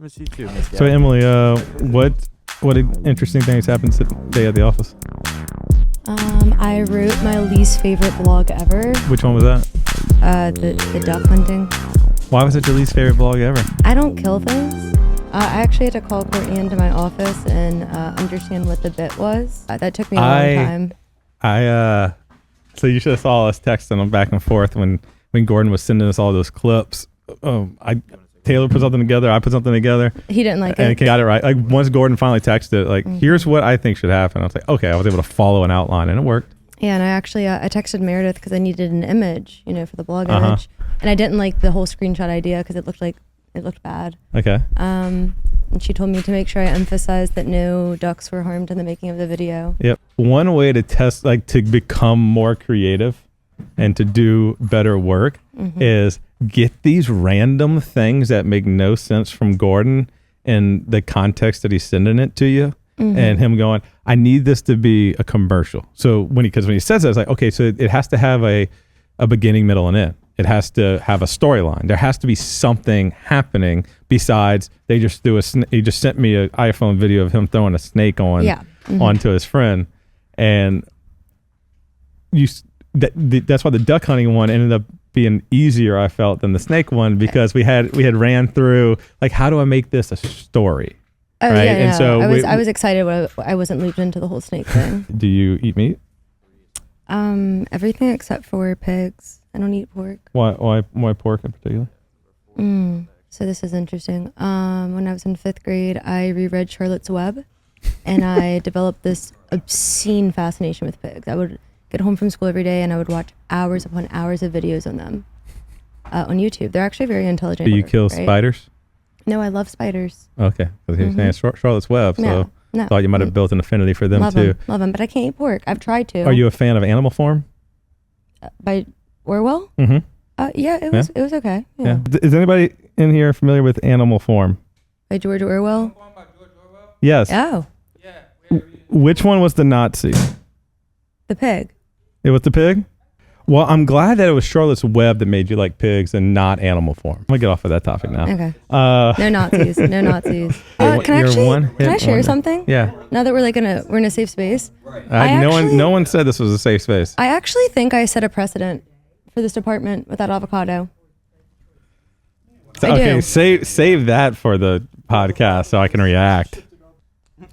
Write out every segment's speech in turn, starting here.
Miss you too. So Emily, what interesting things happened today at the office? I wrote my least favorite blog ever. Which one was that? The duck hunting. Why was it your least favorite blog ever? I don't kill things. I actually had to call Courtney into my office and understand what the bit was. That took me a long time. So you should have saw us texting them back and forth when Gordon was sending us all those clips. Taylor put something together, I put something together. He didn't like it. And got it right. Like once Gordon finally texted it, here's what I think should happen. I was like, okay, I was able to follow an outline and it worked. Yeah, and I actually I texted Meredith because I needed an image, for the blog image. And I didn't like the whole screenshot idea because it looked bad. Okay. And she told me to make sure I emphasized that no ducks were harmed in the making of the video. Yep. One way to test, to become more creative and to do better work is get these random things that make no sense from Gordon in the context that he's sending it to you, and him going, I need this to be a commercial. So when he says that, it's like, okay, so it has to have a beginning, middle, and end. It has to have a storyline. There has to be something happening besides he just sent me an iPhone video of him throwing a snake onto his friend, and that's why the duck hunting one ended up being easier, I felt, than the snake one, because we had ran through how do I make this a story? Oh, right? Yeah, and so I was excited when I wasn't looped into the whole snake thing. Do you eat meat? Everything except for pigs. I don't eat pork. Why pork in particular? So this is interesting. When I was in 5th grade, I reread Charlotte's Web, and I developed this obscene fascination with pigs. I would get home from school every day and I would watch hours upon hours of videos on them on YouTube. They're actually very intelligent. Do you kill spiders? No, I love spiders. Okay, because he was saying Charlotte's Web, so thought you might have built an affinity for them too. Love them, but I can't eat pork. I've tried to. Are you a fan of Animal Farm? By Orwell? Yeah, it was okay. Yeah. Is anybody in here familiar with Animal Farm? By George Orwell? Yes. Oh. Yeah. Which one was the Nazi? The pig. It was the pig? Well, I'm glad that it was Charlotte's Web that made you like pigs and not Animal Farm. I'm going to get off of that topic now. Okay. No Nazis. No Nazis. Can I share something? Yeah. Now that we're in a safe space. No one said this was a safe space. I actually think I set a precedent for this department with that avocado. Okay, save that for the podcast so I can react.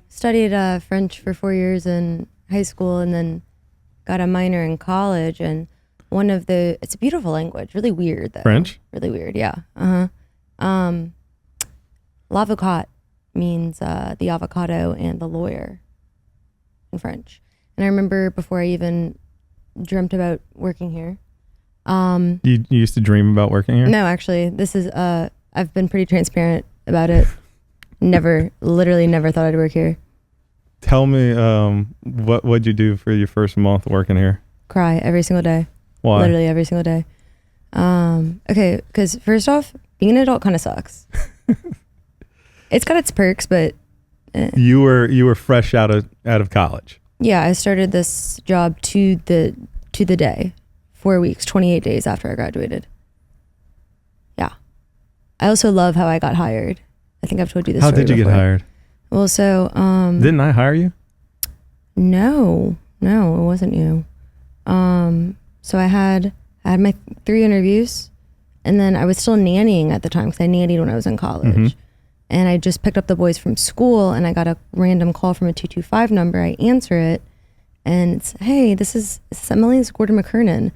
Studied French for 4 years in high school and then got a minor in college, and it's a beautiful language, really weird though. French? Really weird, yeah. L'avocat means the avocado and the lawyer in French. And I remember before I even dreamt about working here. You used to dream about working here? No, actually, this is, I've been pretty transparent about it. Literally never thought I'd work here. Tell me, what'd you do for your first month working here? Cry every single day. Why? Literally every single day. Okay, because first off, being an adult kind of sucks. It's got its perks, but you were fresh out of college. Yeah, I started this job to the day, 4 weeks, 28 days after I graduated. Yeah. I also love how I got hired. I think I've told you this. How did you get hired? Well, so didn't I hire you? No, it wasn't you. So I had my 3 interviews, and then I was still nannying at the time because I nannied when I was in college. And I just picked up the boys from school, and I got a random call from a 225 number. I answer it, and it's, hey, this is Emily. It's Gordon McKernan.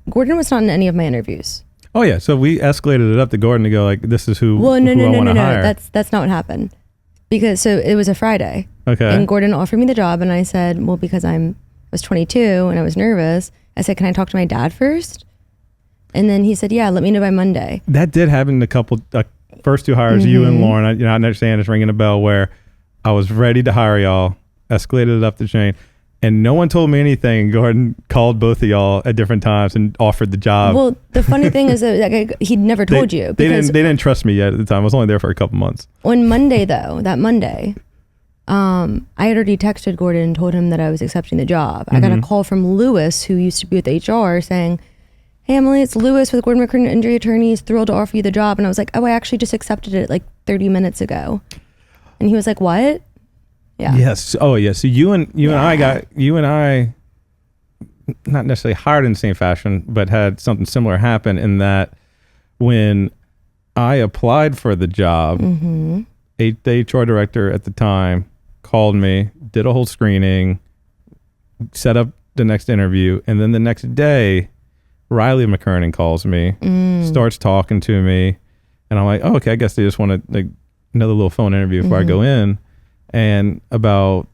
Gordon was not in any of my interviews. Oh yeah, so we escalated it up to Gordon to go this is who. Well, no, I want to hire. That's not what happened. Because so it was a Friday. Okay. And Gordon offered me the job, and I said, well, because I was 22 and I was nervous, I said, can I talk to my dad first? And then he said, yeah, let me know by Monday. That did happen a couple, first 2 hires, you and Lauren. I understand it's ringing a bell where I was ready to hire y'all, escalated it up the chain, and no one told me anything. Gordon called both of y'all at different times and offered the job. Well, the funny thing is that he'd never told you. They didn't trust me yet at the time. I was only there for a couple months. On Monday, though, that Monday, I had already texted Gordon and told him that I was accepting the job. I got a call from Lewis, who used to be with HR, saying, hey, Emily, it's Lewis with Gordon McKernan Injury Attorneys. Thrilled to offer you the job. And I was like, oh, I actually just accepted it like 30 minutes ago. And he was like, what? Yeah. Yes. Oh, yeah. So you and I not necessarily hired in the same fashion, but had something similar happen in that when I applied for the job, the HR director at the time called me, did a whole screening, set up the next interview, and then the next day, Riley McKernan calls me, starts talking to me, and I'm like, oh, okay, I guess they just want to like another little phone interview before I go in. And about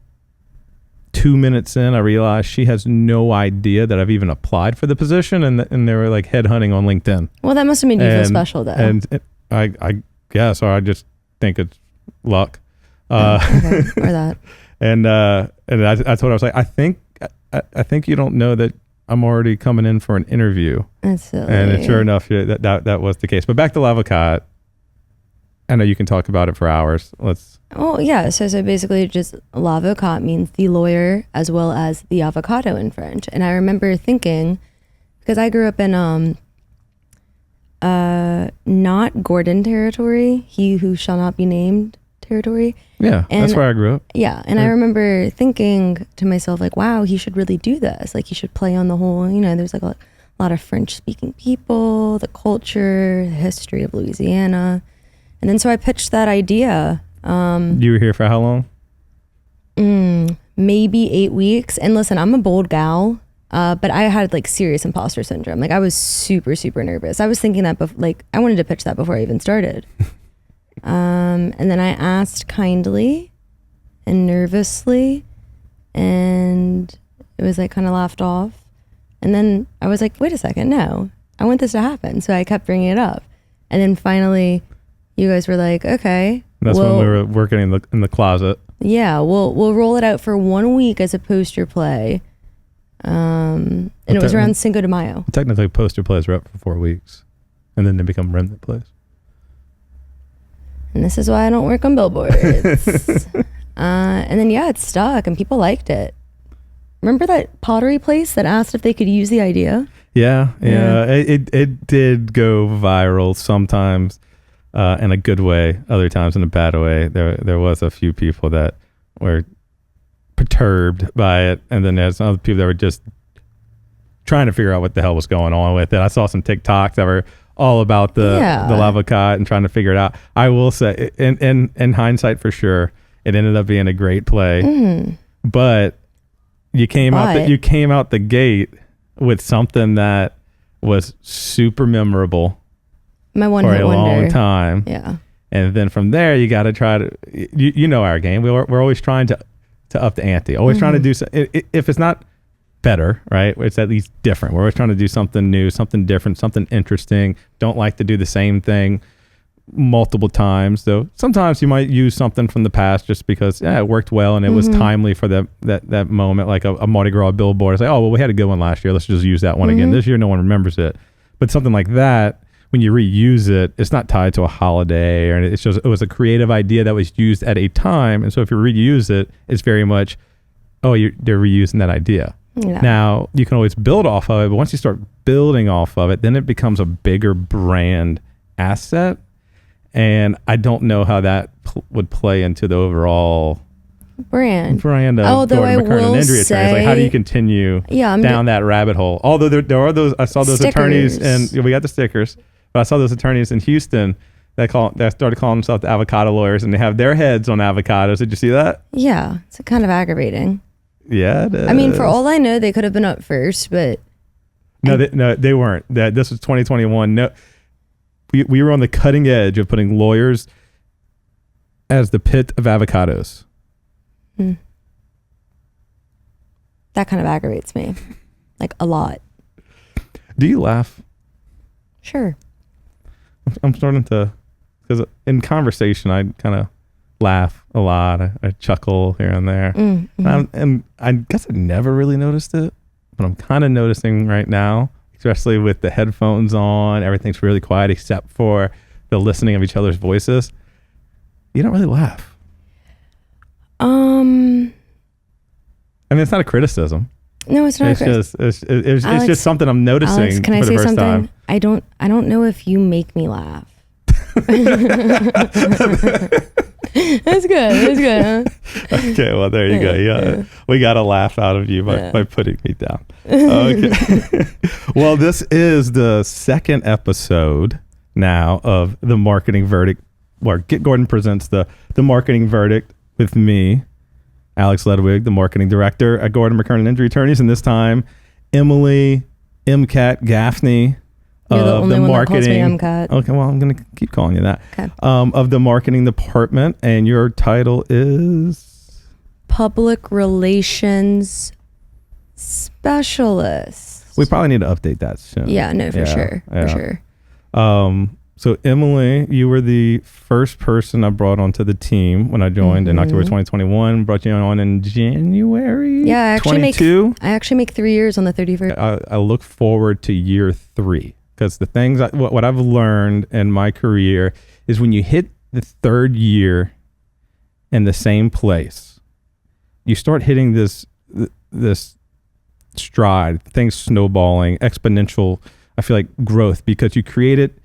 2 minutes in, I realized she has no idea that I've even applied for the position, and they were like headhunting on LinkedIn. Well, that must have made you feel special, though. And I guess, or I just think it's luck. Okay. Or that. And I told her, I was like, I think you don't know that I'm already coming in for an interview. That's silly. And sure enough, that was the case. But back to Avocados. I know you can talk about it for hours. Oh, yeah. So basically just l'avocat means the lawyer as well as the avocado in French. And I remember thinking, because I grew up in not Gordon territory, he who shall not be named territory. Yeah, and that's where I grew up. Yeah. And I remember thinking to myself, like, wow, he should really do this. Like, he should play on the whole, there's like a lot of French speaking people, the culture, the history of Louisiana. And then so I pitched that idea. You were here for how long? Maybe 8 weeks. And listen, I'm a bold gal, but I had like serious imposter syndrome. Like I was super, super nervous. I was thinking that, I wanted to pitch that before I even started. And then I asked kindly and nervously, and it was like kind of laughed off. And then I was like, wait a second, no, I want this to happen. So I kept bringing it up. And then finally, you guys were like, okay. That's when we were working in the closet. Yeah, we'll roll it out for 1 week as a poster play. And it was around Cinco de Mayo. Technically, poster plays are up for 4 weeks, and then they become remnant plays. And this is why I don't work on billboards. And then, it stuck, and people liked it. Remember that pottery place that asked if they could use the idea? Yeah. It did go viral sometimes. In a good way, other times in a bad way. There was a few people that were perturbed by it, and then there's other people that were just trying to figure out what the hell was going on with it. I saw some TikToks that were all about the l'avocat and trying to figure it out. I will say, in hindsight, for sure, it ended up being a great play. But you came out the gate with something that was super memorable. My one for hit a wonder. long time. Yeah. And then from there, you got to try to, you know our game. We're always trying to up the ante. Always trying to do, if it's not better, right? It's at least different. We're always trying to do something new, something different, something interesting. Don't like to do the same thing multiple times. Though sometimes you might use something from the past just because it worked well and it was timely for that moment, like a Mardi Gras billboard. It's like, oh, well, we had a good one last year. Let's just use that one again. This year, no one remembers it. But something like that, when you reuse it, it's not tied to a holiday, or it's just, it was a creative idea that was used at a time. And so if you reuse it, it's very much, they're reusing that idea. Yeah. Now, you can always build off of it, but once you start building off of it, then it becomes a bigger brand asset. And I don't know how that would play into the overall brand of Gordon McKernan Injury Attorneys. Like, how do you continue down that rabbit hole? Although there are those, I saw those stickers. Attorneys, and we got the stickers. But I saw those attorneys in Houston that started calling themselves the avocado lawyers, and they have their heads on avocados. Did you see that? Yeah, it's kind of aggravating. Yeah, it is. I mean, for all I know, they could have been up first, but they weren't. This was 2021. No, we were on the cutting edge of putting lawyers as the pit of avocados. That kind of aggravates me, like a lot. Do you laugh? Sure. I'm starting to, because in conversation, I kind of laugh a lot. I chuckle here and there. And I guess I never really noticed it, but I'm kind of noticing right now, especially with the headphones on, everything's really quiet except for the listening of each other's voices. You don't really laugh. I mean, it's not a criticism. No, it's not. It's just something I'm noticing. Alex, can I for the say first something? time. I don't know if you make me laugh. That's good, huh? Okay, well, there you go. Yeah. We got a laugh out of you by putting me down. Okay. Well, this is the second episode now of The Marketing Verdict, where Get Gordon presents the Marketing Verdict with me, Alex Ludwig, the marketing director at Gordon McKernan Injury Attorneys, and this time, Emily, MCAT, Gaffney, You're the only one marketing. that calls me MCAT. Okay, well, I'm going to keep calling you that. Okay. Of the marketing department, and your title is Public Relations Specialist. We probably need to update that soon. Yeah, no, for sure. So Emily, you were the first person I brought onto the team when I joined in October 2021. Brought you on in January. Yeah, I actually make 3 years on the 31st. I look forward to year 3 because the things what I've learned in my career is when you hit the 3rd year in the same place, you start hitting this stride, things snowballing, exponential. I feel like growth because you created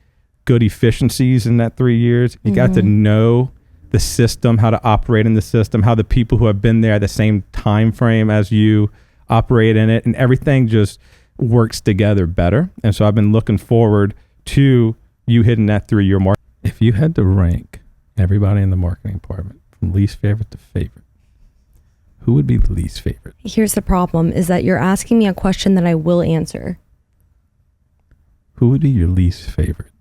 good efficiencies in that 3 years. You got to know the system, how to operate in the system, how the people who have been there at the same time frame as you operate in it, and everything just works together better. And so I've been looking forward to you hitting that 3-year mark. If you had to rank everybody in the marketing department from least favorite to favorite, who would be the least favorite? Here's the problem is that you're asking me a question that I will answer. Who would be your least favorite?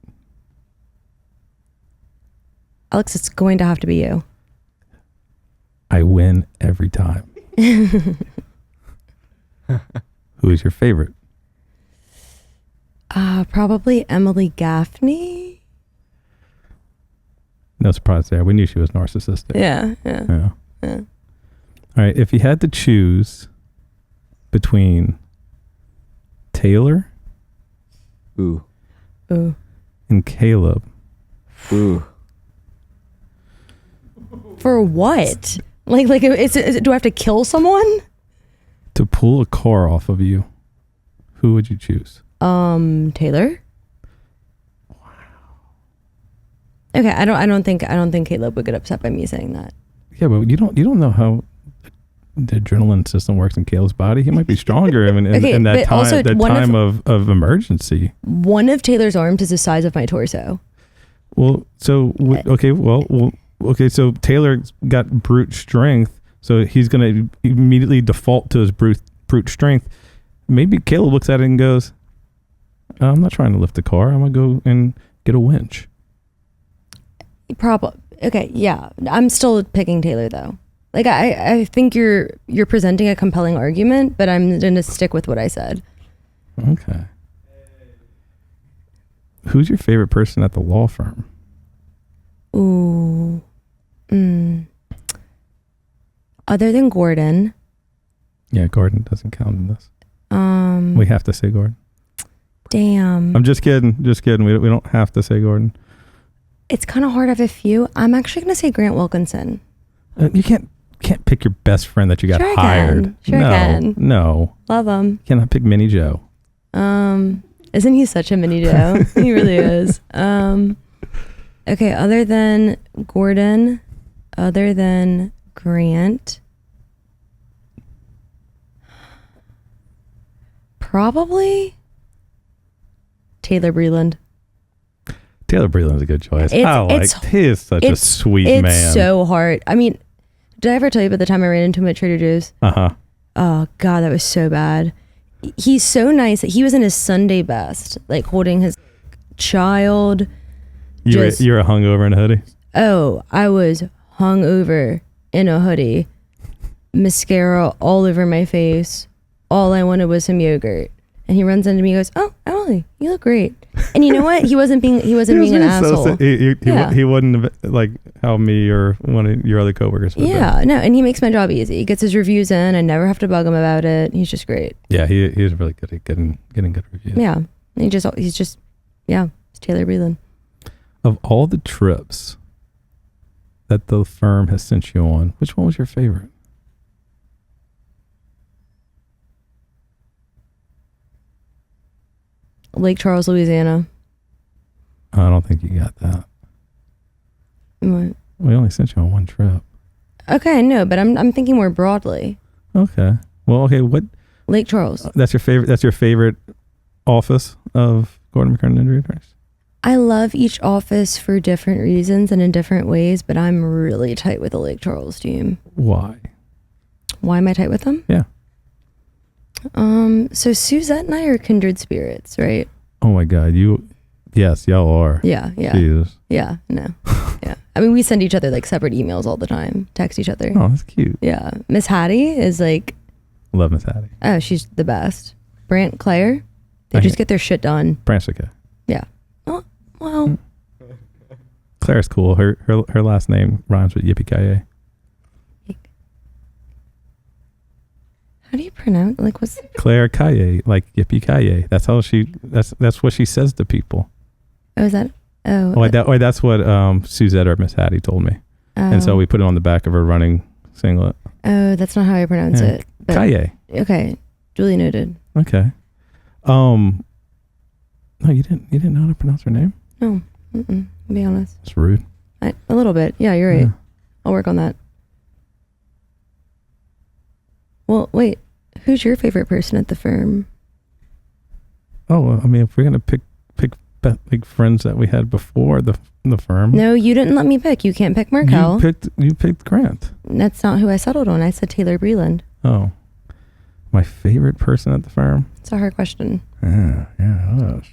Alex, it's going to have to be you. I win every time. Who is your favorite? Probably Emily Gaffney. No surprise there. We knew she was narcissistic. Yeah. All right. If you had to choose between Taylor Ooh. and Caleb. Ooh. For what? Like, do I have to kill someone? To pull a car off of you, who would you choose? Taylor. Wow. Okay, I don't think Caleb would get upset by me saying that. Yeah, but you don't know how the adrenaline system works in Caleb's body. He might be stronger in that time of emergency. One of Taylor's arms is the size of my torso. Well, so so Taylor's got brute strength, so he's going to immediately default to his brute strength. Maybe Caleb looks at it and goes, I'm not trying to lift the car. I'm going to go and get a winch. Probably. Okay, yeah. I'm still picking Taylor, though. Like, I think you're presenting a compelling argument, but I'm going to stick with what I said. Okay. Who's your favorite person at the law firm? Ooh. Other than Gordon. Yeah, Gordon doesn't count in this. We have to say Gordon. Damn. I'm just kidding. We don't have to say Gordon. It's kind of hard. I have a few. I'm actually going to say Grant Wilkinson. You can't pick your best friend that you got hired. Sure can. No. Love him. You cannot pick Mini Joe. Isn't he such a Mini Joe? He really is. Okay, other than Gordon, other than Grant, probably Taylor Breland. Taylor Breland's a good choice. He is such a sweet man. It's so hard. I mean, did I ever tell you about the time I ran into him at Trader Joe's? Uh-huh. Oh, God, that was so bad. He's so nice. He was in his Sunday best, like holding his child. You're a hungover in a hoodie? Oh, I was hungover in a hoodie. Mascara all over my face. All I wanted was some yogurt. And he runs into me and goes, "Oh, Emily, you look great." And you know what? He wasn't being an asshole. He wouldn't have, like how me or one of your other coworkers would. Yeah, no, and he makes my job easy. He gets his reviews in. I never have to bug him about it. He's just great. Yeah, he's really good at getting good reviews. Yeah, he's Taylor Breland. Of all the trips that the firm has sent you on, which one was your favorite? Lake Charles, Louisiana. I don't think you got that. What? We only sent you on one trip. Okay, no, but I'm thinking more broadly. Okay. Well, okay. What? Lake Charles. That's your favorite. That's your favorite office of Gordon McKernan Injury Attorneys. I love each office for different reasons and in different ways, but I'm really tight with the Lake Charles team. Why? Why am I tight with them? Yeah. So Suzette and I are kindred spirits, right? Oh my God. Yes, y'all are. Yeah. Jesus. Yeah, no. Yeah. I mean, we send each other like separate emails all the time, text each other. Oh, that's cute. Yeah. Miss Hattie is like, Love Miss Hattie. oh, she's the best. Brant, Claire, they just get their shit done. Brant's okay. Yeah. Oh, well. Claire's cool. Her last name rhymes with yippee-ki-yay. How do you pronounce, like, what's... Claire Kaye, like yippee-ki-yay. That's how that's what she says to people. Oh, is that... Oh. That's what Suzette or Miss Hattie told me. And so we put it on the back of her running singlet. Oh, that's not how I pronounce it. But, Kaye. Okay. Duly noted. Okay. No, you didn't know how to pronounce her name? No. To be honest. It's rude. A little bit. Yeah, you're right. Yeah. I'll work on that. Well, wait. Who's your favorite person at the firm? Oh, well, I mean, if we're gonna pick like friends that we had before the firm. No, you didn't let me pick. You can't pick Markel. You picked Grant. That's not who I settled on. I said Taylor Breland. Oh, my favorite person at the firm. It's a hard question. Yeah, it is.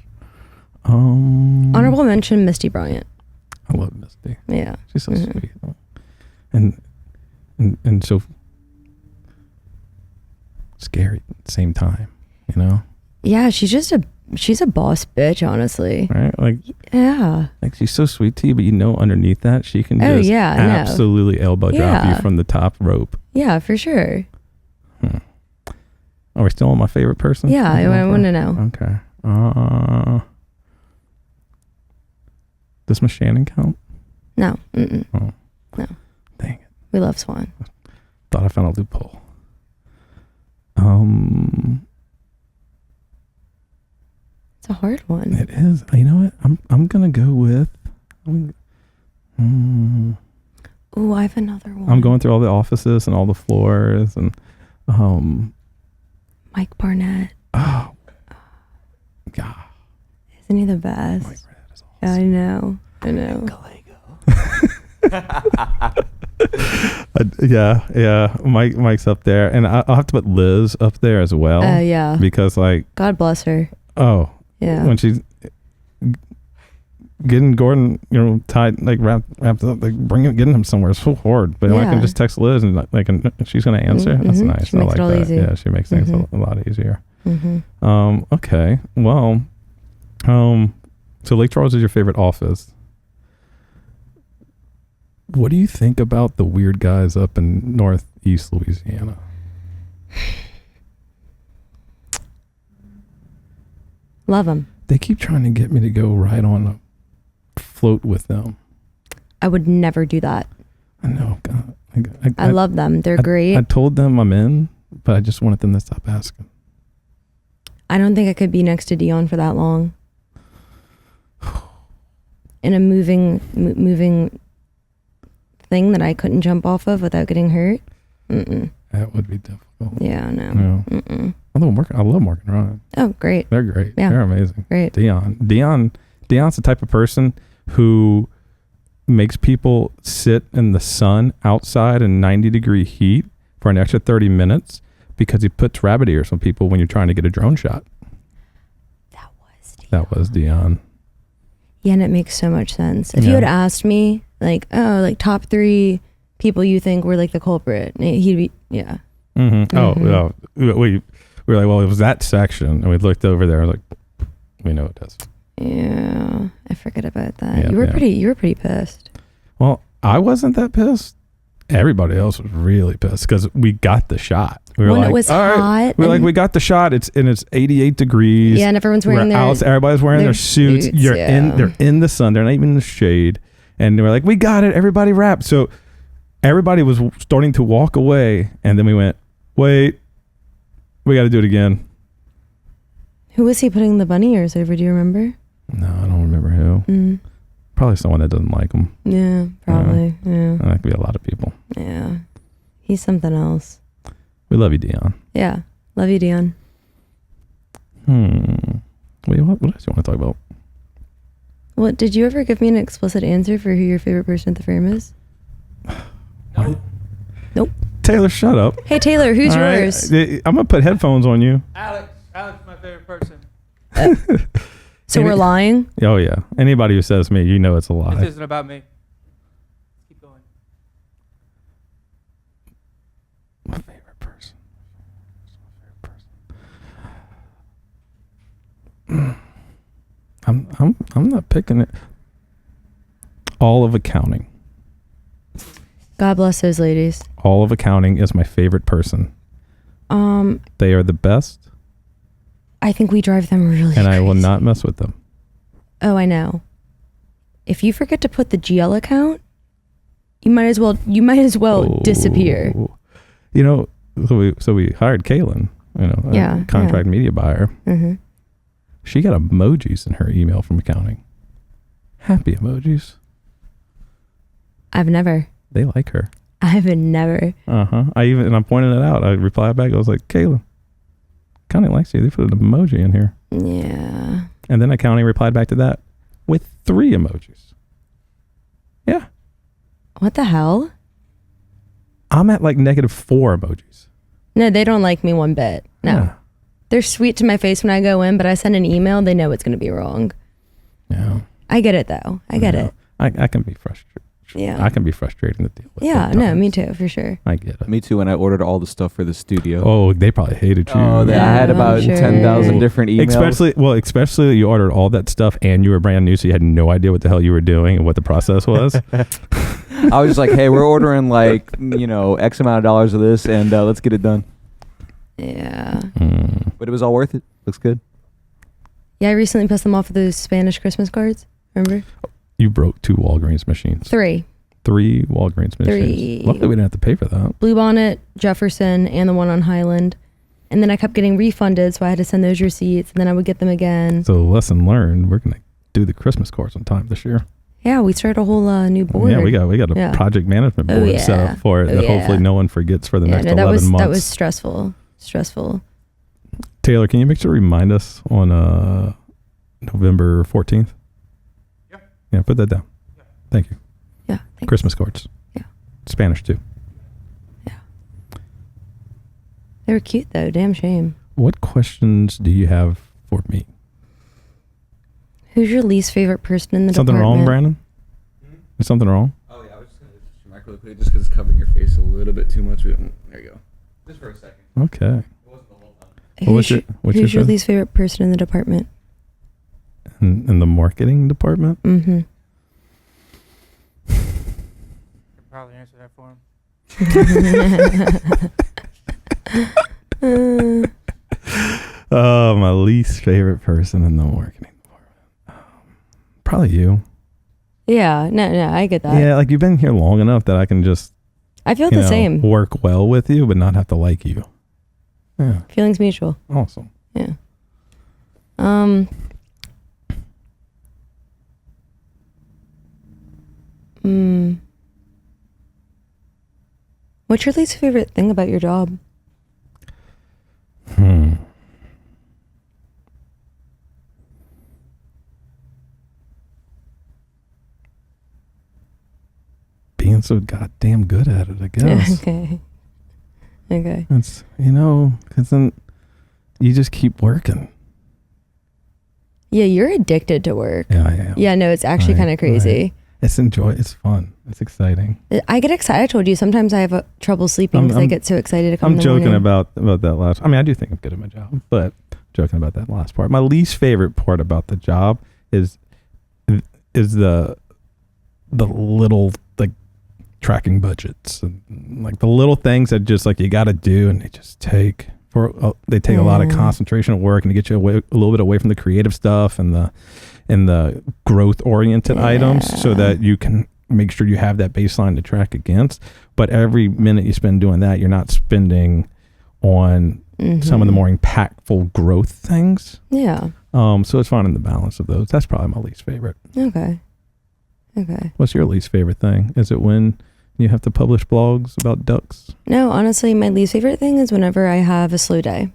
Honorable mention, Misty Bryant. I love Misty. Yeah, She's so sweet, and so scary at the same time, you know. Yeah, she's a boss bitch, honestly. Right? Like, yeah. Like, she's so sweet to you, but you know underneath that she can just absolutely elbow drop you from the top rope. Yeah, for sure. Are we still on my favorite person? Yeah, I want to know. Okay. Does Miss Shannon count? No. Oh. No. Dang it. We love Swan. Thought I found a loophole. It's a hard one. It is. You know what? I'm gonna go with. Oh, I have another one. I'm going through all the offices and all the floors and Mike Barnett. Oh, God. Isn't he the best? Mike Barnett is awesome. I know. Yeah. Mike's up there, and I'll have to put Liz up there as well. Yeah. Because, like, God bless her. Oh. Yeah. When she's getting Gordon, tied, like wrapped up, like getting him somewhere is so hard. But I can just text Liz and and she's gonna answer. That's nice. She makes it all that. easy. Yeah, she makes things a lot easier. Mm-hmm. Okay. Well. So Lake Charles is your favorite office. What do you think about the weird guys up in Northeast Louisiana? Love them. They keep trying to get me to go ride on a float with them. I would never do that. I know. God. I love them. They're great. I told them I'm in, but I just wanted them to stop asking. I don't think I could be next to Dion for that long. In a moving thing that I couldn't jump off of without getting hurt. That would be difficult. Yeah, no. I love Mark and Ryan. Oh, great. They're great. Yeah. They're amazing. Great. Dion's the type of person who makes people sit in the sun outside in 90-degree heat for an extra 30 minutes because he puts rabbit ears on people when you're trying to get a drone shot. That was Dion. Yeah, and it makes so much sense. If you had asked me, like, top 3 people you think were like the culprit, he'd be, yeah. Oh, we were like, well, it was that section, and we looked over there, like, we know it does. Yeah, I forget about that. Yeah, you were pretty pissed. Well, I wasn't that pissed. Everybody else was really pissed because we got the shot. We were it was hot. We got the shot. It's 88 degrees. Yeah, and everyone's wearing everybody's wearing their suits. They're in the sun. They're not even in the shade. And they were like, we got it. Everybody wrapped. So everybody was starting to walk away, and then we went, wait, we got to do it again. Who was he putting the bunny ears over? Do you remember? No, I don't remember who. Probably someone that doesn't like him. Yeah, probably. Yeah. That could be a lot of people. Yeah. He's something else. We love you, Dion. Yeah. Love you, Dion. Wait, what else do you want to talk about? What, did you ever give me an explicit answer for who your favorite person at the firm is? Nope. Taylor, shut up. Hey, Taylor, who's All right. yours? I'm going to put headphones on you. Alex is my favorite person. So we're lying? Oh, yeah. Anybody who says me, you know it's a lie. This isn't about me. Keep going. My favorite person. I'm not picking it. All of accounting. God bless those ladies. All of accounting is my favorite person. They are the best. I think we drive them really And I will crazy. not mess with them. Oh, I know. If you forget to put the GL account, you might as well disappear. You know, so we hired Kaylin, a contract media buyer. Mm-hmm. She got emojis in her email from accounting. Happy emojis. I've never. They like her. I've never. I pointed it out. I replied back. I was like, Kaylin, accounting likes you. They put an emoji in here. Yeah. And then accounting replied back to that with 3 emojis. Yeah. What the hell? I'm at like -4 emojis. No, they don't like me one bit. No. Yeah. They're sweet to my face when I go in, but I send an email, they know it's going to be wrong. Yeah. I get it, though. I get it. I can be frustrated. Yeah. I can be frustrating to deal with. Yeah, no, me too, for sure. I get it. Me too, when I ordered all the stuff for the studio. Oh, they probably hated you. Oh, I had I'm about sure. 10,000 different emails. Especially you ordered all that stuff and you were brand new, so you had no idea what the hell you were doing and what the process was. I was just like, hey, we're ordering like, X amount of dollars of this and let's get it done. Yeah. But it was all worth it. Looks good. Yeah, I recently pissed them off with those Spanish Christmas cards. Remember? You broke 2 Walgreens machines. 3. 3 Walgreens machines. 3. Luckily, we didn't have to pay for that. Bluebonnet, Jefferson, and the one on Highland. And then I kept getting refunded, so I had to send those receipts, and then I would get them again. So lesson learned, we're going to do the Christmas cards on time this year. Yeah, we started a whole new board. Yeah, we got a project management board set up for it that hopefully no one forgets for the next 11 months. That was stressful. Taylor, can you make sure to remind us on November 14th? Yeah. Yeah, put that down. Yeah. Thank you. Yeah. Thanks. Christmas cards. Yeah. Spanish too. Yeah. They were cute though. Damn shame. What questions do you have for me? Who's your least favorite person in the Something department? wrong, Brandon? Is something wrong? Oh, yeah. I was just going to remark really quick just because it's covering your face a little bit too much. There you go. Just for a second. Okay. It wasn't the whole time. Who's your least favorite person in the department? In the marketing department? Mm-hmm. I can probably answer that for him. Oh, my least favorite person in the marketing department. Probably you. Yeah, no, I get that. Yeah, like you've been here long enough that I can just I feel the same. work well with you, but not have to like you. Yeah. Feelings mutual. Awesome. Yeah. What's your least favorite thing about your job? Being so goddamn good at it, I guess. Okay. It's, because then you just keep working. Yeah, you're addicted to work. Yeah, I am. Yeah, no, it's actually kind of crazy. Right. It's fun. It's exciting. I get excited. I told you, sometimes I have trouble sleeping because I get so excited to come in I'm the joking morning. about that last. I mean, I do think I'm good at my job, but joking about that last part. My least favorite part about the job is the little tracking budgets and like the little things that just like you got to do, and they just take a lot of concentration at work and to get you a little bit away from the creative stuff and the growth oriented items, so that you can make sure you have that baseline to track against. But every minute you spend doing that, you're not spending on some of the more impactful growth things. Yeah. So it's finding the balance of those. That's probably my least favorite. Okay. What's your least favorite thing? Is it when you have to publish blogs about ducks? No, honestly, my least favorite thing is whenever I have a slow day.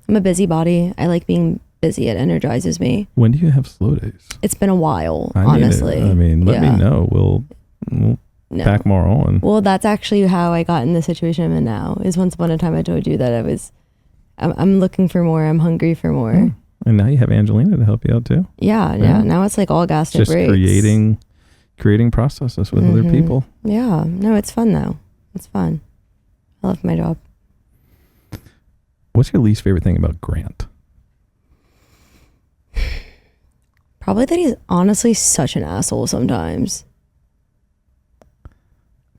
I'm a busybody. I like being busy. It energizes me. When do you have slow days? It's been a while, I honestly. let me know. We'll No. pack more on. Well, that's actually how I got in the situation I'm in now. Is once upon a time I told you that I'm looking for more. I'm hungry for more. Mm. And now you have Angelina to help you out too. Yeah. Now it's like all gas no Just brakes. creating processes with other people. Yeah. No, it's fun though. It's fun. I love my job. What's your least favorite thing about Grant? Probably that he's honestly such an asshole sometimes.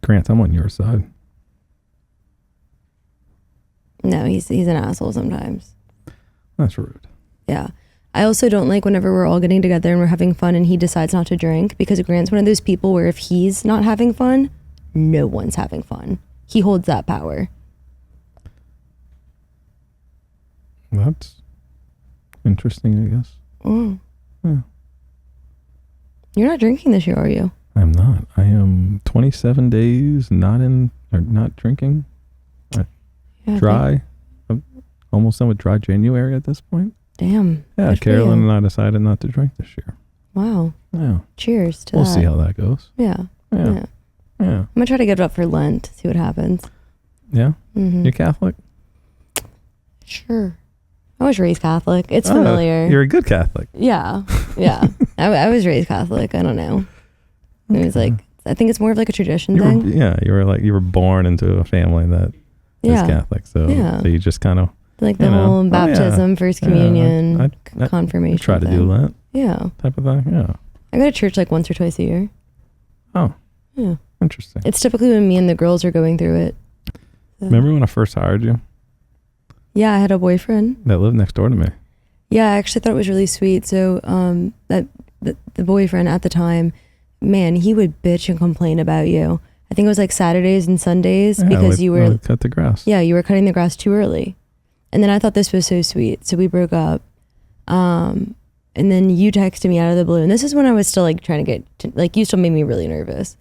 Grant, I'm on your side. No, he's an asshole sometimes. That's rude. Yeah. I also don't like whenever we're all getting together and we're having fun and he decides not to drink, because Grant's one of those people where if he's not having fun, no one's having fun. He holds that power. That's interesting, I guess. Mm. Yeah. You're not drinking this year, are you? I'm not. I am 27 days not drinking. Yeah, Dry. I'm almost done with dry January at this point. Damn. Yeah, Good for Carolyn you. and I decided not to drink this year. Wow. Yeah. Cheers to We'll that. see how that goes. Yeah. Yeah. Yeah. I'm gonna try to give it up for Lent. See what happens. Yeah. Mm-hmm. You're Catholic? Sure. I was raised Catholic. It's Oh, familiar. You're a good Catholic. Yeah. Yeah. I was raised Catholic. I don't know. It was like, I think it's more of like a tradition thing. You were born into a family that is Yeah. Catholic. So, Yeah. so you just kind of Like the you know. whole Oh, yeah. baptism, first communion, I confirmation. try to thing. do that Yeah. type of thing. Yeah. I go to church like once or twice a year. Oh, Yeah. interesting. It's typically when me and the girls are going through it. So- Remember when I first hired you? Yeah, I had a boyfriend. That lived next door to me. Yeah, I actually thought it was really sweet. So that the boyfriend at the time, man, he would bitch and complain about you. I think it was like Saturdays and Sundays because you were cut the grass. Yeah, you were cutting the grass too early. And then I thought this was so sweet. So we broke up. And then you texted me out of the blue. And this is when I was still like trying to you still made me really nervous.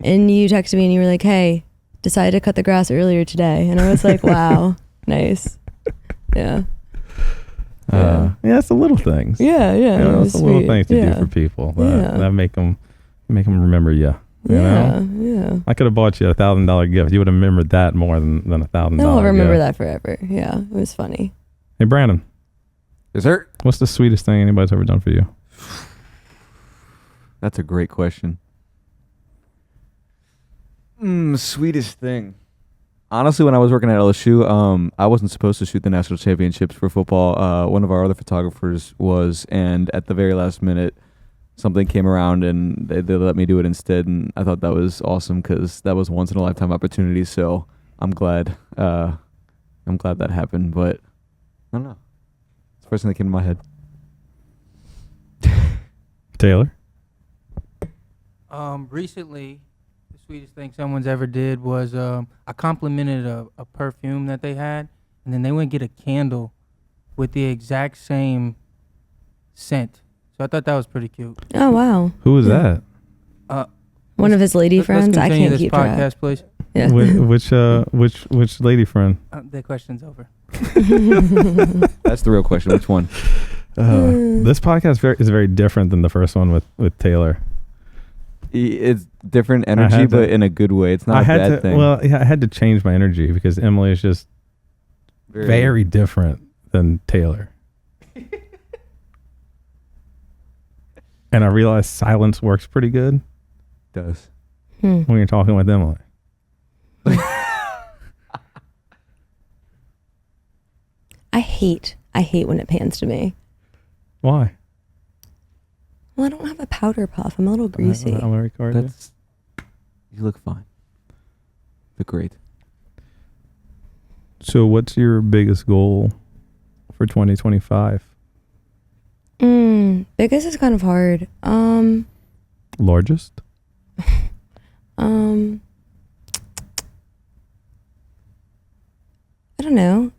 And you texted me and you were like, hey, decided to cut the grass earlier today. And I was like, wow, nice. Yeah. Yeah, it's the little things. Yeah. It's the little things to do for people that make them remember you. You know? Yeah. I could have bought you $1,000 gift. You would have remembered that more than $1,000. No, I'll remember that forever. Yeah, it was funny. Hey, Brandon. Dessert? What's the sweetest thing anybody's ever done for you? That's a great question. Sweetest thing. Honestly, when I was working at LSU, I wasn't supposed to shoot the national championships for football. One of our other photographers was, and at the very last minute, something came around and they let me do it instead. And I thought that was awesome because that was a once in a lifetime opportunity. So I'm glad that happened. But I don't know. It's the first thing that came to my head. Taylor? Recently, the sweetest thing someone's ever did was I complimented a perfume that they had, and then they went get a candle with the exact same scent. So I thought that was pretty cute. Oh, wow. Who was that? One of his lady Let's friends. I continue can't this keep podcast, track. please. Yeah. Which lady friend? The question's over. That's the real question. Which one? This podcast is very different than the first one with Taylor. It's different energy, but in a good way. It's not a bad thing. Well, yeah, I had to change my energy because Emily is just very different than Taylor. And I realized silence works pretty good does. when you're talking with Emily. I hate when it pans to me. Why? Well, I don't have a powder puff. I'm a little greasy. I'm gonna record you. You look fine. Look great. So what's your biggest goal for 2025? Biggest is kind of hard. Largest? I don't know.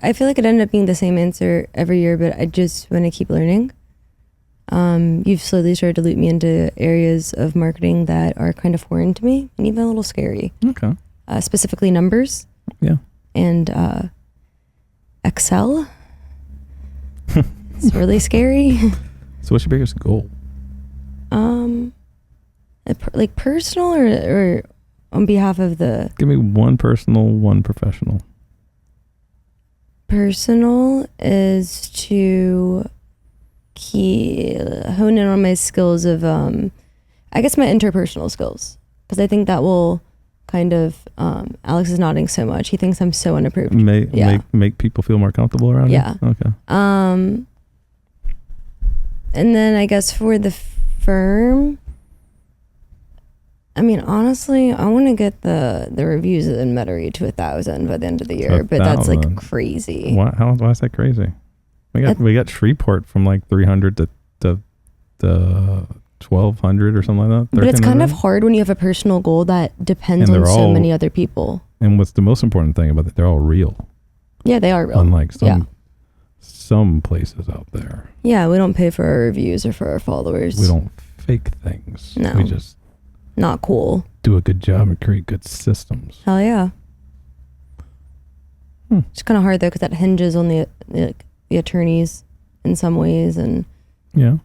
I feel like it ended up being the same answer every year, but I just want to keep learning. You've slowly started to loop me into areas of marketing that are kind of foreign to me and even a little scary. Okay. Specifically numbers. Yeah. And Excel. It's really scary. So what's your biggest goal? Like personal or on behalf of the... Give me one personal, one professional. Personal is to hone in on my skills of, I guess my interpersonal skills. Because I think that will kind of, Alex is nodding so much. He thinks I'm so unapproved. Make people feel more comfortable around you? Yeah. Okay. And then I guess for the firm, I mean, honestly, I want to get the reviews in Metairie to 1,000 by the end of the year, but that's like 1,000. crazy. Why is that crazy? We got Shreveport from like 300 to 1,200 or something like that. But it's kind of 1,300. hard when you have a personal goal that depends And on they're so all- many other people. And what's the most important thing about it? They're all real, Yeah, they are real. unlike Yeah. some places out there. Yeah, we don't pay for our reviews or for our followers. We don't fake things. No. We just Not cool. do a good job and create good systems. Hell yeah. It's kind of hard though because that hinges on the attorneys in some ways, and Yeah.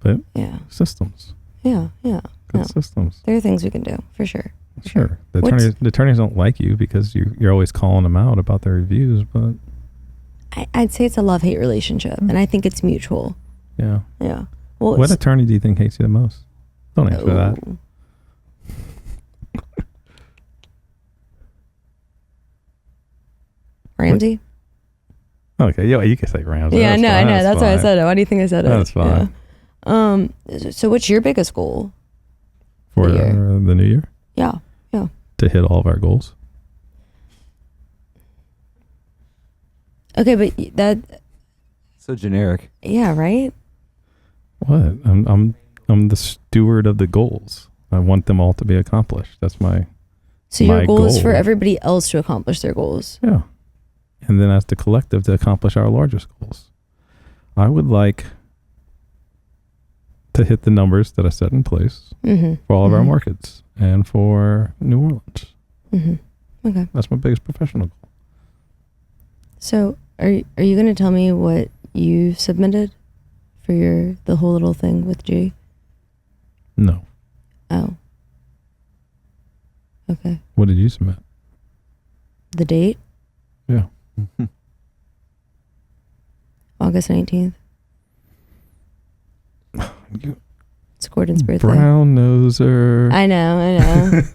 But yeah, systems. yeah. Good Yeah. systems. There are things we can do for sure. Sure. The What's- attorneys don't like you because you're always calling them out about their reviews, but I'd say it's a love-hate relationship, and I think it's mutual. yeah. Yeah. Well, What attorney do you think hates you the most? Don't answer that. Ooh. Ramsey? Okay, yeah, you can say Ramsey. Yeah, That's no, I fine. know. That's why I said it. Why do you think I said it? That's fine. Yeah. So what's your biggest goal? For the year. the new year Yeah. to hit all of our goals. Okay, but that, So generic. yeah, right? What? I'm the steward of the goals. I want them all to be accomplished. That's my So your My goal is for goal. everybody else to accomplish their goals. yeah. And then as the collective to accomplish our largest goals. I would like to hit the numbers that I set in place Mm-hmm. for all of our markets and for New Orleans. Mm-hmm. Okay. That's my biggest professional goal. So are you going to tell me what you submitted for the whole little thing with G? No. Oh. Okay. What did you submit? The date? Yeah. August 19th. You It's Gordon's birthday. brown noser. I know.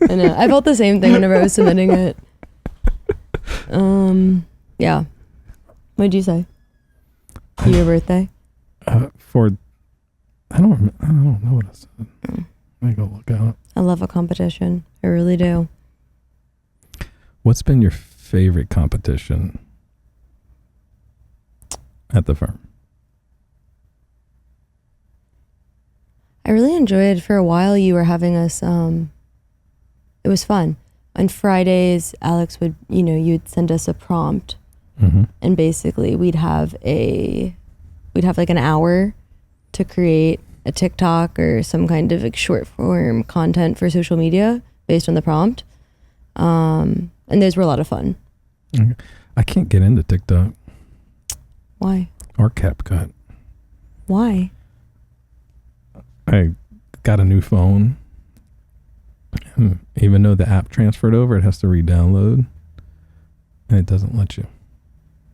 I know. I felt the same thing whenever I was submitting it. Yeah. What'd you say? Your birthday? I don't know what I said. Let me go look at it. I love a competition. I really do. What's been your favorite competition at the firm? I really enjoyed for a while you were having us, it was fun. On Fridays, Alex would, you'd send us a prompt Mm-hmm. and basically we'd have like an hour to create a TikTok or some kind of like short form content for social media based on the prompt. And those were a lot of fun. Okay. I can't get into TikTok Why? or CapCut. Why? I got a new phone. And even though the app transferred over, it has to re-download. And it doesn't let you.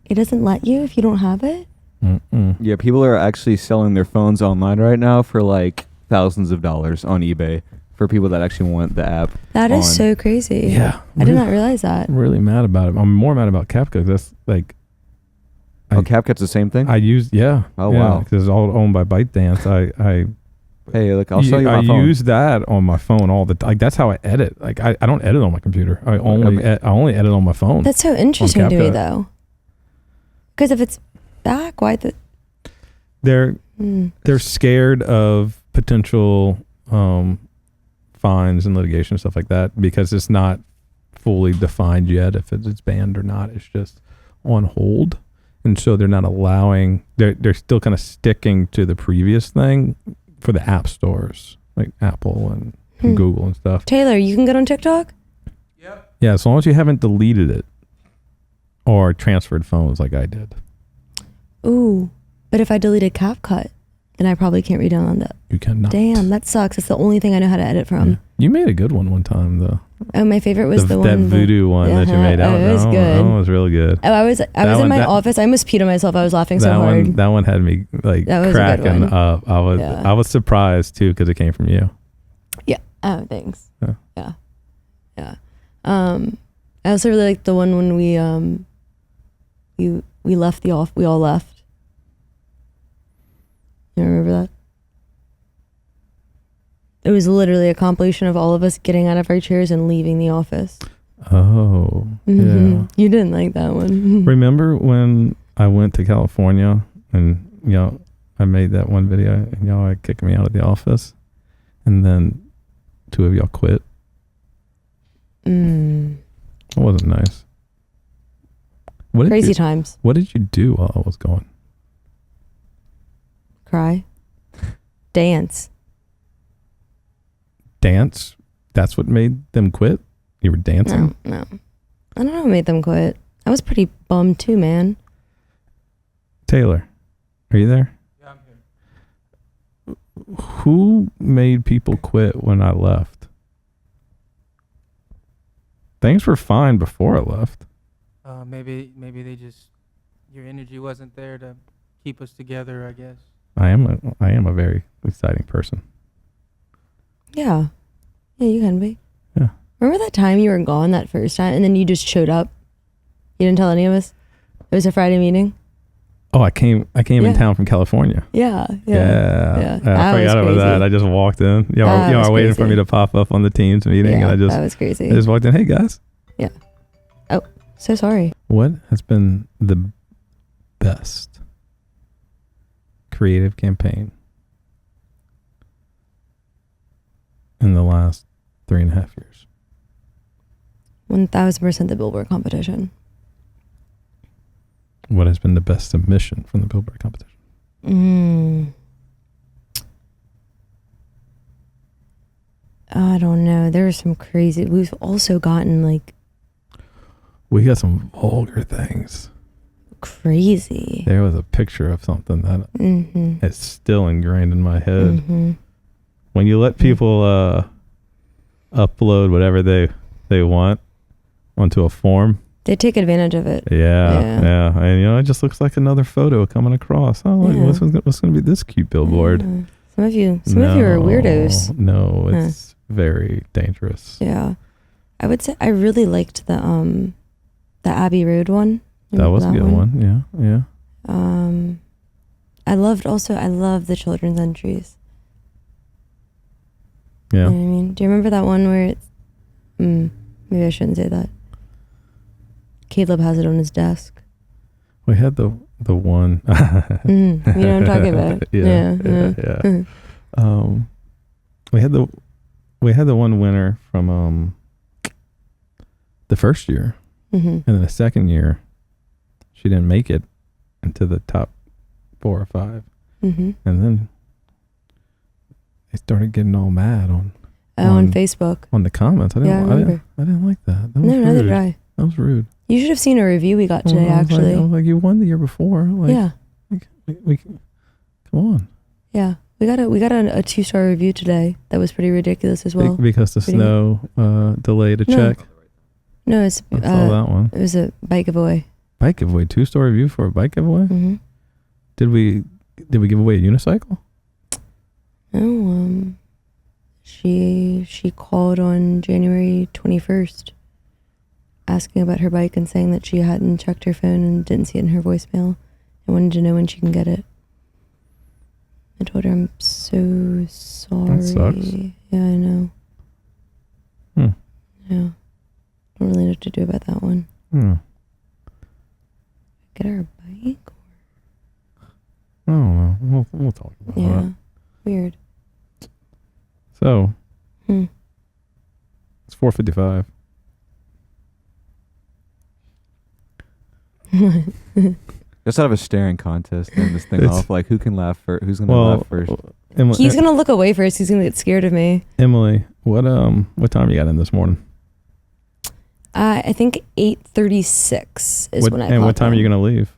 It doesn't let you if you don't have it? Mm-mm. Yeah, people are actually selling their phones online right now for like thousands of dollars on eBay for people that actually want the app. That is on. so crazy. Yeah. I did not realize that. I'm really mad about it. I'm more mad about CapCut. That's like, Oh, CapCut's the same thing? I used, yeah. Oh, yeah, wow. because it's all owned by ByteDance. Hey, look, I'll show you my I phone. use that on my phone all the time. Like, that's how I edit. Like, I don't edit on my computer. I only edit on my phone. That's so interesting to me CapCut. though. Because if it's back, why the... They're scared of potential fines and litigation and stuff like that because it's not fully defined yet if it's banned or not. It's just on hold. And so they're not allowing, they're still kind of sticking to the previous thing for the app stores, like Apple and Google and stuff. Taylor, you can get on TikTok? Yep. Yeah, as long as you haven't deleted it or transferred phones like I did. Ooh, but if I deleted CapCut, then I probably can't re-download that. You cannot. Damn, that sucks. It's the only thing I know how to edit from. Yeah. You made a good one time, though. Oh, my favorite was the one. That voodoo one that you made. Oh, it was good. That one was really good. Oh, I was in my office. I almost peed on myself. I was laughing so hard. That one had me like That was a good cracking one. up. I was surprised too because it came from you. Yeah. Oh, thanks. Yeah. Yeah. I also really liked the one when we left we all left. You remember that? It was literally a compilation of all of us getting out of our chairs and leaving the office. Oh, Yeah. You didn't like that one. Remember when I went to California and I made that one video and y'all had kicked me out of the office, and then 2 of y'all quit. It wasn't nice. Crazy times. What did you do while I was gone? Cry. Dance. Dance? That's what made them quit? You were dancing? No. I don't know what made them quit. I was pretty bummed too, man. Taylor, are you there? Yeah, I'm here. Who made people quit when I left? Things were fine before I left. Maybe they just, your energy wasn't there to keep us together, I guess. I am a very exciting person. Yeah. Yeah, you can be. Yeah. Remember that time you were gone that first time and then you just showed up? You didn't tell any of us? It was a Friday meeting? Oh, I came in town from California. Yeah. I That forgot was about crazy. that. I just walked in. You That was were waiting for crazy. me to pop up on the Teams meeting, Yeah, and that was crazy. I just walked in. Hey guys, So sorry. what has been the best creative campaign in the last 3.5 years? 1000% the Billboard competition. What has been the best submission from the Billboard competition? I don't know. There was some crazy. We've also gotten like We got some vulgar things. crazy. There was a picture of something that is still ingrained in my head. When you let people upload whatever they want onto a form. They take advantage of it. Yeah. And it just looks like another photo coming across. Oh, look, Yeah. what's going to be this cute billboard? Yeah. Some of you are weirdos. No, it's very dangerous. Yeah. I would say I really liked the Abbey Road one. That was a good one. Yeah. I love the children's entries. Yeah. You know what I mean? Do you remember that one where it's maybe I shouldn't say that. Caleb has it on his desk. We had the one. You know what I'm talking about? Yeah. We had the one winner from the first year, and then the second year, she didn't make it into the top 4 or 5, and then they started getting all mad on Facebook. on the comments. I remember. didn't like that. That was No, rude. neither did I. That was rude. You should have seen a review we got today, I was actually. like, you won the year before. Like, Yeah. we come on. Yeah. We got a 2-star review today that was pretty ridiculous as well. Because the snow delayed a No. check. No, it's I saw that one. it was a bike giveaway. Bike giveaway, 2-star review for a bike giveaway. Mm-hmm. Did we give away a unicycle? No, she called on January 21st asking about her bike and saying that she hadn't checked her phone and didn't see it in her voicemail and wanted to know when she can get it. I told her I'm so sorry. That sucks. Yeah, I know. Yeah. Don't really know what to do about that one. Get her a bike? I don't know. We'll talk about Yeah. that. Weird. So, it's 4:55. Let's have a staring contest and this thing off. Like, who can laugh first? Who's gonna laugh first? He's gonna look away first. He's gonna get scared of me. Emily, what time you got in this morning? I think 8:36 is when I. And what time are you gonna leave?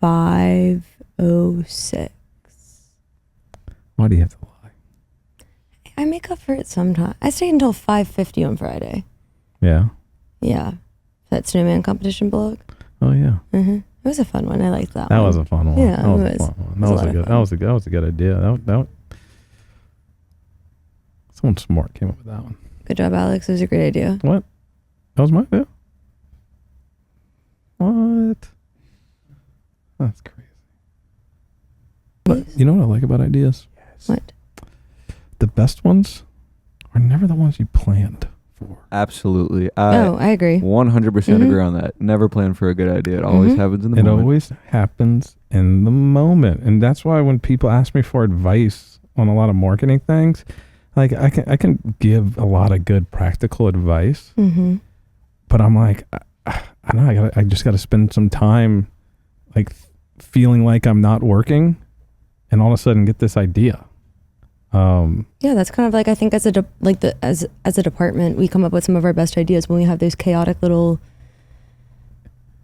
5:06. Why do you have to lie? I make up for it sometimes. I stayed until 5:50 on Friday. Yeah. Yeah, that snowman competition blog. Oh yeah. It was a fun one. I liked that. That one. was a fun one. Yeah, that was it a was. fun one. It was a lot of fun. That was a good idea. Someone smart came up with that one. Good job, Alex. It was a great idea. What? That was my idea. What? That's crazy. But you know what I like about ideas? Yes. What? The best ones are never the ones you planned for. Absolutely. I agree. 100% agree on that. Never plan for a good idea. It always happens in the moment. It always happens in the moment. And that's why when people ask me for advice on a lot of marketing things, like I can give a lot of good practical advice, but I'm like, I know I just got to spend some time like feeling like I'm not working and all of a sudden get this idea. Yeah, that's kind of like, I think as a department, we come up with some of our best ideas when we have those chaotic little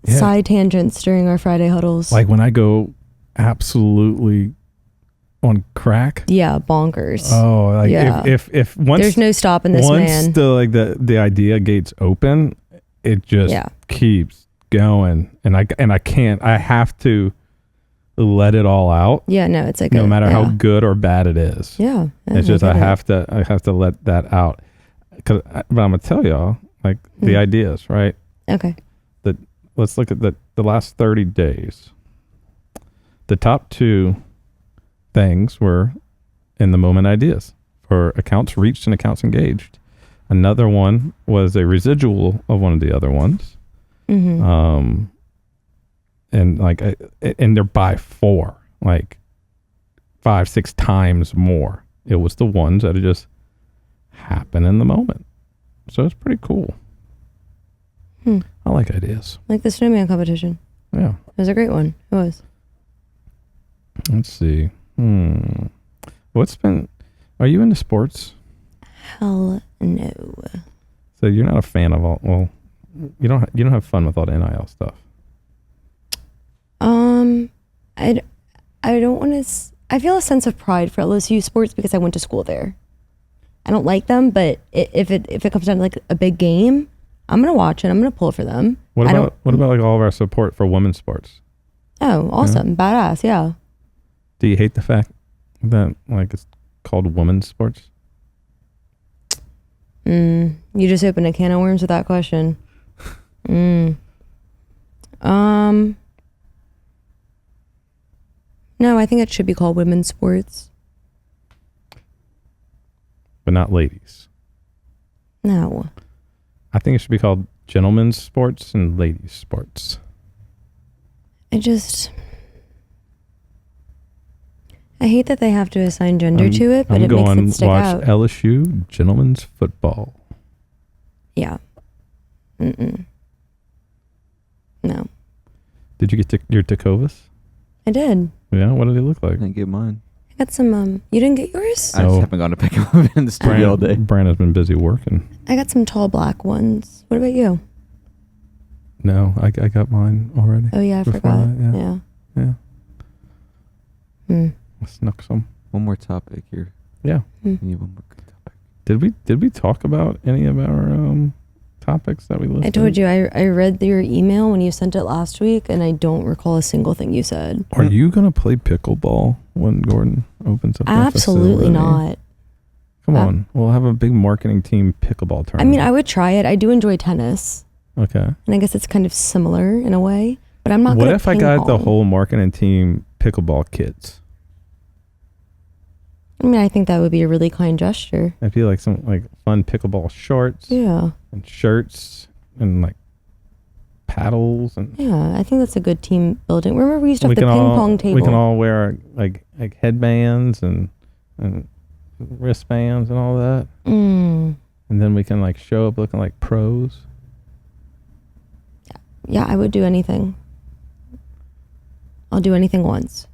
side tangents during our Friday huddles. Like when I go absolutely on crack. Yeah, bonkers. Oh, like if once there's no stopping this man. Once the idea gates open, it just keeps going, and I have to let it all out. Yeah, no, it's like no matter how good or bad it is. Yeah, it's just I have to let that out. But I'm gonna tell y'all like the ideas, right? Okay. Let's look at the last 30 days. The top 2 things were in the moment ideas for accounts reached and accounts engaged. Another one was a residual of one of the other ones. And they're by 4, like 5-6 times more. It was the ones that just happen in the moment. So it's pretty cool. I like ideas. Like the snowman competition. Yeah. It was a great one. It was. Let's see. Are you into sports? Hell no. So you're not a fan of all, well, you don't have fun with all the NIL stuff. I don't want to, I feel a sense of pride for LSU sports because I went to school there. I don't like them, but if it comes down to like a big game, I'm going to watch it. I'm going to pull for them. What about like all of our support for women's sports? Oh, awesome. Badass. Yeah. Do you hate the fact that like it's called women's sports? You just opened a can of worms with that question. No, I think it should be called women's sports. But not ladies. No. I think it should be called gentlemen's sports and ladies' sports. I hate that they have to assign gender to it, but it makes it stick out. I'm going to watch LSU gentlemen's football. Yeah. No. Did you get your Tacovas? I did. Yeah, what did they look I like? didn't get mine. I got some, you didn't get yours? I just haven't gone to pick them up in the studio all day. Brandon's been busy working. I got some tall black ones. What about you? No, I got mine already. Oh yeah, I Before forgot. that, yeah. I snuck some. One more topic here. Yeah. We need one more good topic. Did we talk about any of our topics that we listed? I told you, I read your email when you sent it last week, and I don't recall a single thing you said. Are you going to play pickleball when Gordon opens up that Absolutely facility? not. Come on. We'll have a big marketing team pickleball tournament. I mean, I would try it. I do enjoy tennis. Okay. And I guess it's kind of similar in a way, but I'm not What good if at I got ping the pong. whole marketing team pickleball kits? I mean, I think that would be a really kind gesture. I feel like some like fun pickleball shorts Yeah. and shirts and like paddles and Yeah, I think that's a good team building. Remember we used to have the ping pong table. We can all wear like headbands and wristbands and all that. And then we can like show up looking like pros. Yeah, I would do anything. I'll do anything once.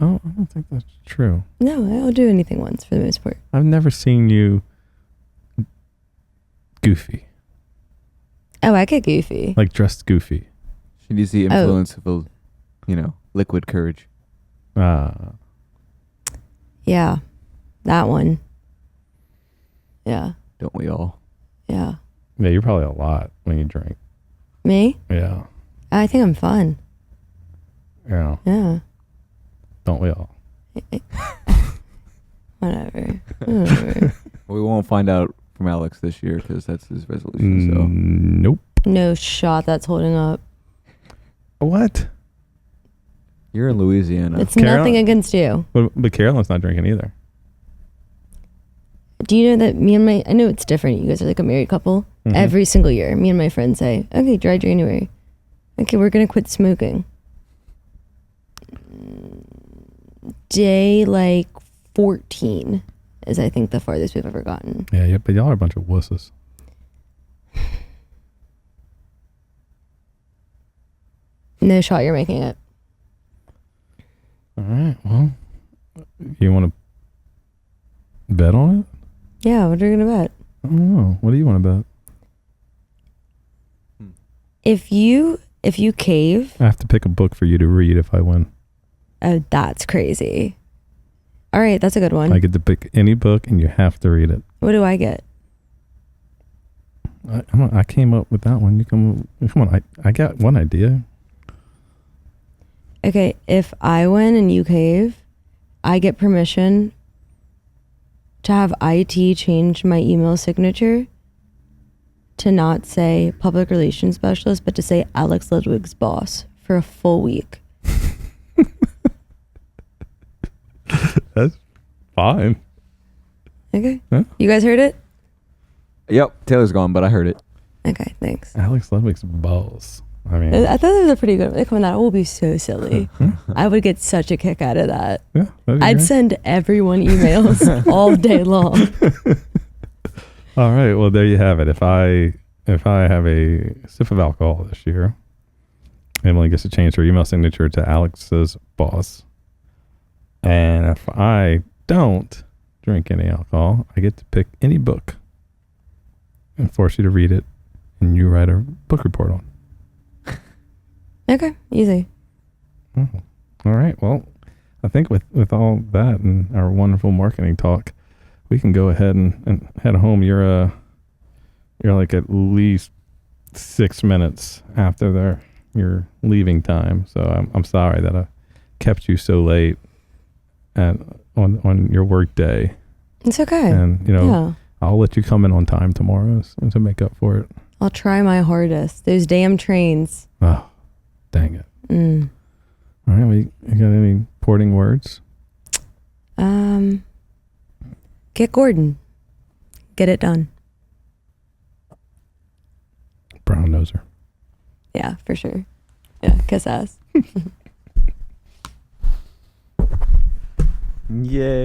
Oh, I don't think that's true. No, I'll do anything once for the most part. I've never seen you goofy, Oh, I get goofy. like dressed goofy. She needs the influence of a, liquid courage. Yeah, that one. Yeah, Don't we all? yeah. Yeah, you're probably a lot when you drink. Me? Yeah. I think I'm fun. Yeah. Yeah. Don't we all? Whatever. Whatever. We won't find out from Alex this year because that's his resolution. Nope. No shot that's holding up. What? So you're in Louisiana. It's Carol- nothing against you. But Carolyn's not drinking either. Do you know that I know it's different. You guys are like a married couple. Mhm. Every single year, me and my friends say, okay, dry January. Okay, we're going to quit smoking. Day like 14 is, I think, the farthest we've ever gotten. Yeah, but y'all are a bunch of wusses. No shot you're making it. All right. Well, you want to bet on it? Yeah, what are you going to bet? I don't know. What do you want to bet? If you cave, I have to pick a book for you to read if I win. oh, that's crazy. All right, that's a good one. I get to pick any book and you have to read it. What do I get? I came up with that one. You come on. I got one idea. Okay, if I win and you cave, I get permission to have IT change my email signature to not say public relations specialist, but to say Alex Ludwig's boss for a full week. That's fine. Okay. Huh? You guys heard it? Yep, Taylor's gone, but I heard it. Okay, thanks. Alex Ludwig's boss. I mean, I thought that was a pretty good one. Come on, that will be so silly. I would get such a kick out of that. yeah, that'd be I'd great. send everyone emails all day long. All right. Well, there you have it. If I have a sip of alcohol this year, Emily gets to change her email signature to Alex's boss. And if I don't drink any alcohol, I get to pick any book and force you to read it, and you write a book report on. Okay, easy. Oh. All right. Well, I think with all that and our wonderful marketing talk, we can go ahead and head home. You're like at least 6 minutes after your leaving time, so I'm sorry that I kept you so late on your work day. It's okay. And yeah. I'll let you come in on time tomorrow to make up for it. I'll try my hardest. Those damn trains. Oh, dang it. Mm. All right. You got any porting words? Get Gordon. Get it done. Brown noser. Yeah, for sure. Yeah, kiss ass. Yay.